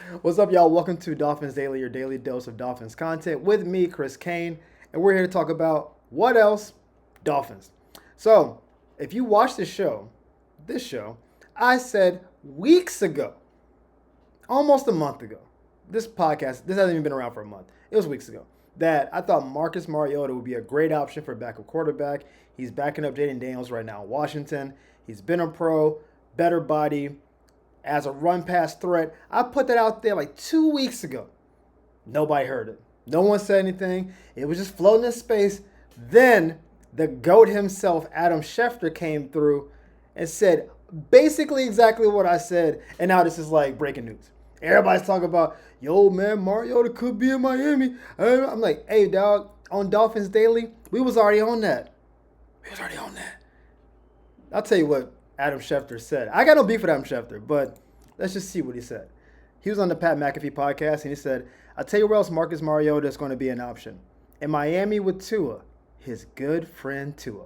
What's up, y'all? Welcome to Dolphins Daily, your daily dose of Dolphins content with me, Chris Kane, and we're here to talk about what else? Dolphins. So, if you watch this show, I said weeks ago, almost a month ago, this hasn't even been around for a month. It was weeks ago that I thought Marcus Mariota would be a great option for backup quarterback. He's backing up Jaden Daniels right now in Washington. He's been a pro, better body, as a run pass threat. I put that out there like 2 weeks ago. Nobody heard it. No one said anything. It was just floating in space. Then the GOAT himself, Adam Schefter, came through and said basically exactly what I said. And now this is like breaking news. Everybody's talking about, yo, man, Mariota could be in Miami. I'm like, hey, dog, on Dolphins Daily, we was already on that. I'll tell you what Adam Schefter said. I got no beef with Adam Schefter, but let's just see what he said. He was on the Pat McAfee podcast, and he said, I'll tell you where else Marcus Mariota is going to be an option. In Miami with Tua, his good friend Tua.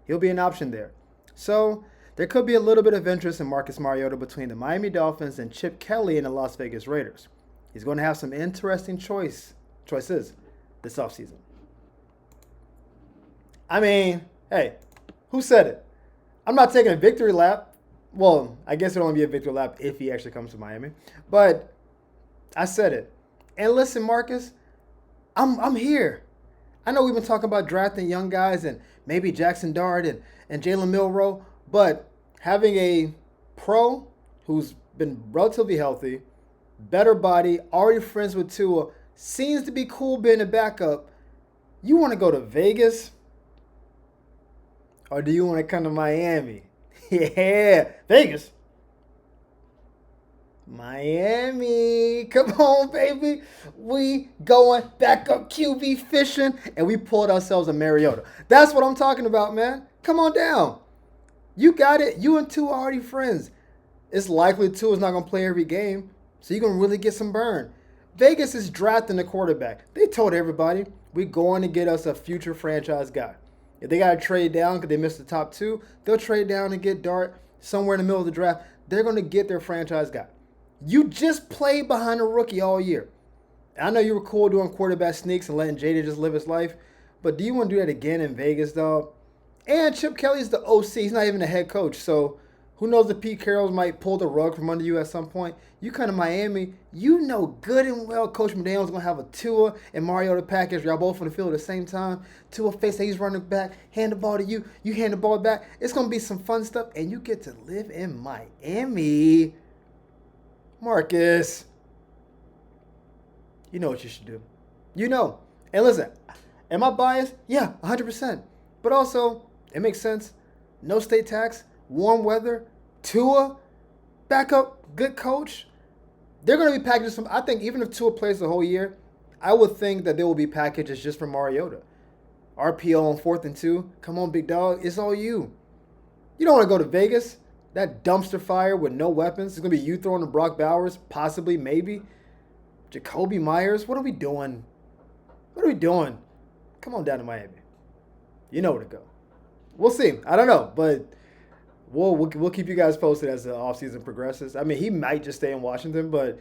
He'll be an option there. So there could be a little bit of interest in Marcus Mariota between the Miami Dolphins and Chip Kelly and the Las Vegas Raiders. He's going to have some interesting choices this offseason. I mean, hey, who said it? I'm not taking a victory lap. Well, I guess it'll only be a victory lap if he actually comes to Miami. But I said it. And listen, Marcus, I'm here. I know we've been talking about drafting young guys and maybe Jackson Dart and Jalen Milroe, but having a pro who's been relatively healthy, better body, already friends with Tua, seems to be cool being a backup. You want to go to Vegas? Or do you want to come to Miami? Yeah, Vegas. Miami. Come on, baby. We going back up QB fishing, and we pulled ourselves a Mariota. That's what I'm talking about, man. Come on down. You got it. You and Tua are already friends. It's likely Tua's not going to play every game, so you're going to really get some burn. Vegas is drafting the quarterback. They told everybody, we're going to get us a future franchise guy. If they got to trade down because they missed the top two, they'll trade down and get Dart somewhere in the middle of the draft. They're going to get their franchise guy. You just played behind a rookie all year. I know you were cool doing quarterback sneaks and letting Jada just live his life, but do you want to do that again in Vegas, dog? And Chip Kelly's the OC. He's not even the head coach, so who knows if Pete Carroll might pull the rug from under you at some point. You come to Miami, you know good and well Coach McDaniel's going to have a Tua and Mariota package. Y'all both on the field at the same time. Tua face that he's running back, hand the ball to you, you hand the ball back. It's going to be some fun stuff, and you get to live in Miami. Marcus, you know what you should do. You know. And listen, am I biased? Yeah, 100%. But also, it makes sense. No state tax, warm weather, Tua, backup, good coach. They're going to be packages. I think even if Tua plays the whole year, I would think that there will be packages just for Mariota. RPO on 4th and 2. Come on, big dog. It's all you. You don't want to go to Vegas. That dumpster fire with no weapons. It's going to be you throwing to Brock Bowers, possibly, maybe. Jacoby Myers. What are we doing? Come on down to Miami. You know where to go. We'll see. I don't know, but we'll keep you guys posted as the offseason progresses. I mean, he might just stay in Washington, but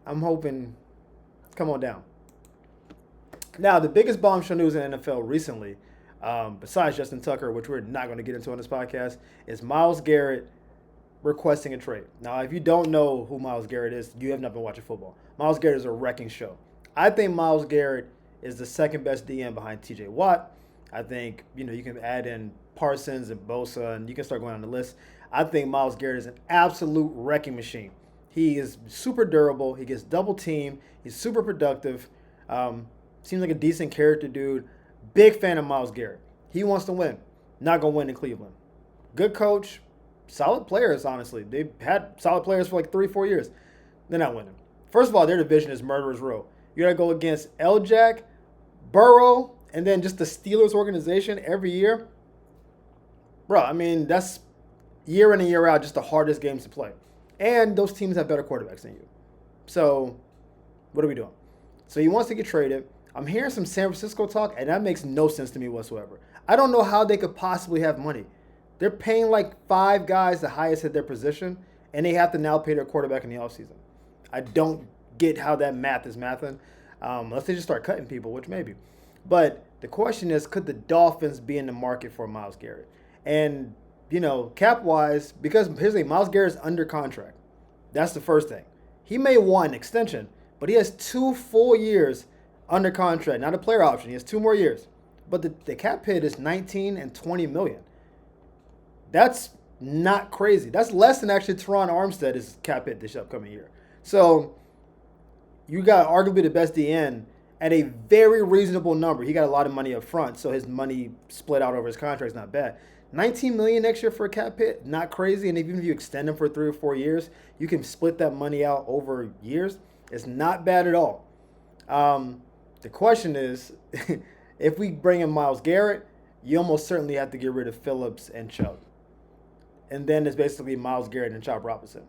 I'm hoping, come on down. Now, the biggest bombshell news in the NFL recently, besides Justin Tucker, which we're not going to get into on this podcast, is Myles Garrett requesting a trade. Now, if you don't know who Myles Garrett is, you have not been watching football. Myles Garrett is a wrecking show. I think Myles Garrett is the second best DM behind TJ Watt. I think, you can add in Parsons and Bosa, and you can start going on the list. I think Myles Garrett is an absolute wrecking machine. He is super durable. He gets double teamed. He's super productive. Seems like a decent character dude. Big fan of Myles Garrett. He wants to win. Not going to win in Cleveland. Good coach. Solid players, honestly. They've had solid players for like 3-4 years. They're not winning. First of all, their division is murderer's row. You got to go against L-Jack, Burrow, and then just the Steelers organization every year. Bro, I mean, that's year in and year out just the hardest games to play. And those teams have better quarterbacks than you. So, what are we doing? So he wants to get traded. I'm hearing some San Francisco talk, and that makes no sense to me whatsoever. I don't know how they could possibly have money. They're paying like 5 guys the highest at their position, and they have to now pay their quarterback in the offseason. I don't get how that math is mathing. Unless they just start cutting people, which maybe. But the question is, could the Dolphins be in the market for Myles Garrett? And, cap wise, because here's the thing, Myles Garrett's under contract. That's the first thing. He may want an extension, but he has 2 full years under contract, not a player option. He has 2 more years. But the cap hit is 19 and 20 million. That's not crazy. That's less than actually Teron Armstead's cap hit this upcoming year. So you got arguably the best DN at a very reasonable number. He got a lot of money up front, so his money split out over his contract is not bad. 19 million next year for a cap hit, not crazy. And even if you extend him for 3 or 4 years, you can split that money out over years. It's not bad at all. The question is, if we bring in Myles Garrett, you almost certainly have to get rid of Phillips and Chubb. And then it's basically Myles Garrett and Chop Robinson.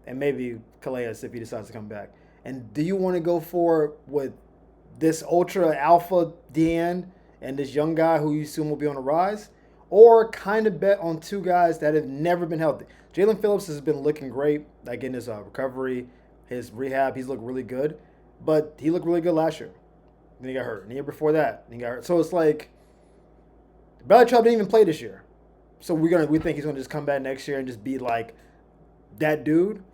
And maybe Calais if he decides to come back. And do you want to go for with this ultra alpha DN and this young guy who you assume will be on the rise? Or kind of bet on 2 guys that have never been healthy? Jalen Phillips has been looking great, like in his recovery, his rehab. He's looked really good. But he looked really good last year. Then he got hurt. And the year before that, he got hurt. So it's like, Bradley Chubb didn't even play this year. So we think he's gonna just come back next year and just be like that dude.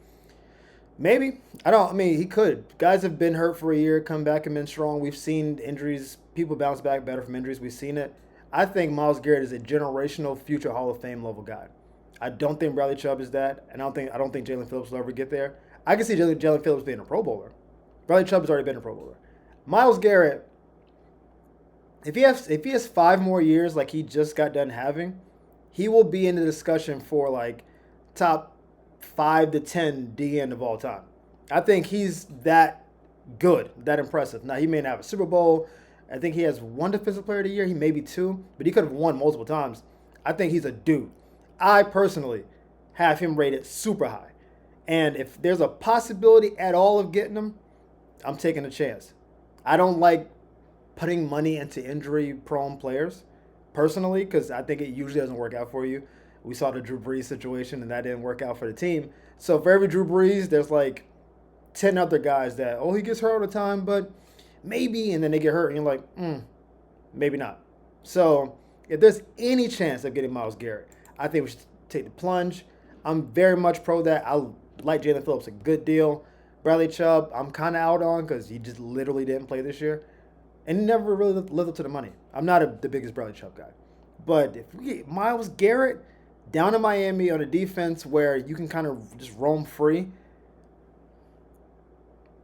Maybe. He could. Guys have been hurt for a year, come back and been strong. We've seen injuries. People bounce back better from injuries. We've seen it. I think Myles Garrett is a generational future Hall of Fame level guy. I don't think Bradley Chubb is that, and I don't think Jalen Phillips will ever get there. I can see Jalen Phillips being a Pro Bowler. Bradley Chubb has already been a Pro Bowler. Myles Garrett, if he has 5 more years like he just got done having, he will be in the discussion for like top 5 to 10 DN of all time. I think he's that good, that impressive. Now, he may not have a Super Bowl. I think he has 1 Defensive Player of the Year. He may be 2, but he could have won multiple times. I think he's a dude. I personally have him rated super high. And if there's a possibility at all of getting him, I'm taking a chance. I don't like putting money into injury-prone players, personally, because I think it usually doesn't work out for you. We saw the Drew Brees situation, and that didn't work out for the team. So for every Drew Brees, there's like 10 other guys that, he gets hurt all the time, but maybe, and then they get hurt, and you're like, maybe not. So if there's any chance of getting Myles Garrett, I think we should take the plunge. I'm very much pro that. I like Jalen Phillips a good deal. Bradley Chubb, I'm kind of out on because he just literally didn't play this year. And he never really lived up to the money. I'm not the biggest Bradley Chubb guy. But if we get Myles Garrett down in Miami on a defense where you can kind of just roam free,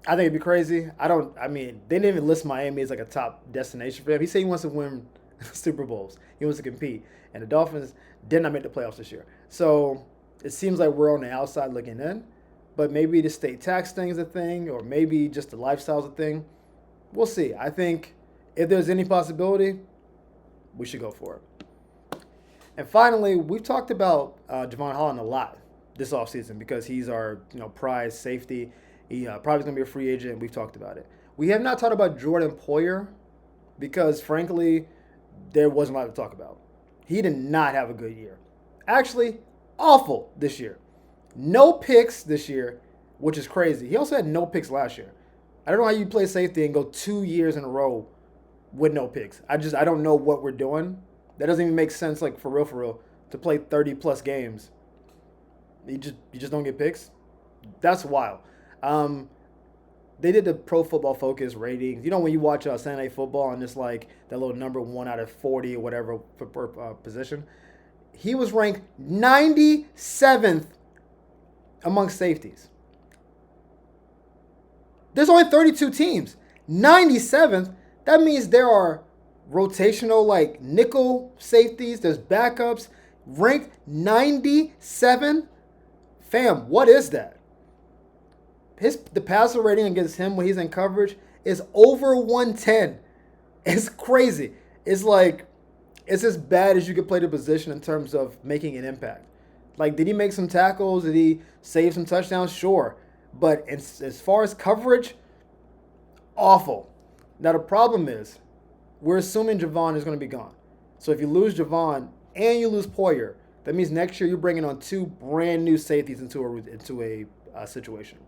I think it'd be crazy. They didn't even list Miami as like a top destination for him. He said he wants to win Super Bowls. He wants to compete. And the Dolphins did not make the playoffs this year. So it seems like we're on the outside looking in. But maybe the state tax thing is a thing, or maybe just the lifestyle's a thing. We'll see. I think if there's any possibility, we should go for it. And finally, we've talked about Javon Holland a lot this offseason because he's our prize safety. He probably going to be a free agent. We've talked about it. We have not talked about Jordan Poyer because, frankly, there wasn't a lot to talk about. He did not have a good year. Actually, awful this year. No picks this year, which is crazy. He also had no picks last year. I don't know how you play safety and go 2 years in a row with no picks. I don't know what we're doing. That doesn't even make sense, like for real, to play 30-plus games. You just don't get picks? That's wild. They did the Pro Football Focus ratings. When you watch Sunday Night Football and it's like that little number 1 out of 40 or whatever per position. He was ranked 97th among safeties. There's only 32 teams. 97th, that means there are rotational like nickel safeties. There's backups. Ranked 97? Fam, what is that? The passer rating against him when he's in coverage is over 110. It's crazy. It's like, it's as bad as you could play the position in terms of making an impact. Like, did he make some tackles? Did he save some touchdowns? Sure. But as far as coverage, awful. Now, the problem is, we're assuming Javon is going to be gone. So if you lose Javon and you lose Poyer, that means next year you're bringing on 2 brand new safeties into a situation.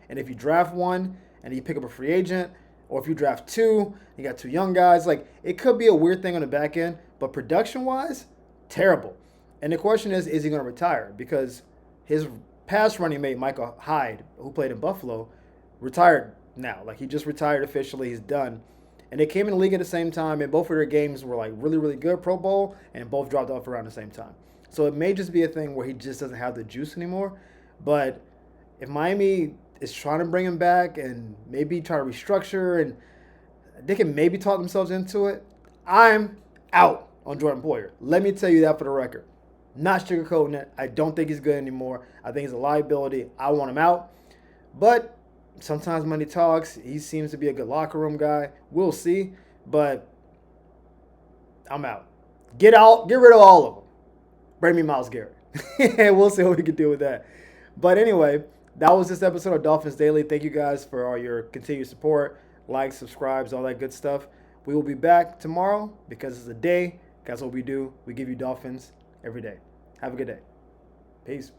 And if you draft one and you pick up a free agent, or if you draft two, you got two young guys. Like, it could be a weird thing on the back end, but production-wise, terrible. And the question is he going to retire? Because his pass running mate, Michael Hyde, who played in Buffalo, retired now. Like, he just retired officially. He's done. And they came in the league at the same time, and both of their games were like really, really good, Pro Bowl, and both dropped off around the same time. So it may just be a thing where he just doesn't have the juice anymore. But if Miami is trying to bring him back and maybe try to restructure and they can maybe talk themselves into it, I'm out on Jordan Poyer. Let me tell you that for the record. Not sugarcoating it. I don't think he's good anymore. I think he's a liability. I want him out. But sometimes money talks. He seems to be a good locker room guy. We'll see. But I'm out. Get out. Get rid of all of them. Bring me Myles Garrett. We'll see what we can do with that. But anyway, that was this episode of Dolphins Daily. Thank you guys for all your continued support. Likes, subscribes, all that good stuff. We will be back tomorrow because it's a day. That's what we do. We give you Dolphins every day. Have a good day. Peace.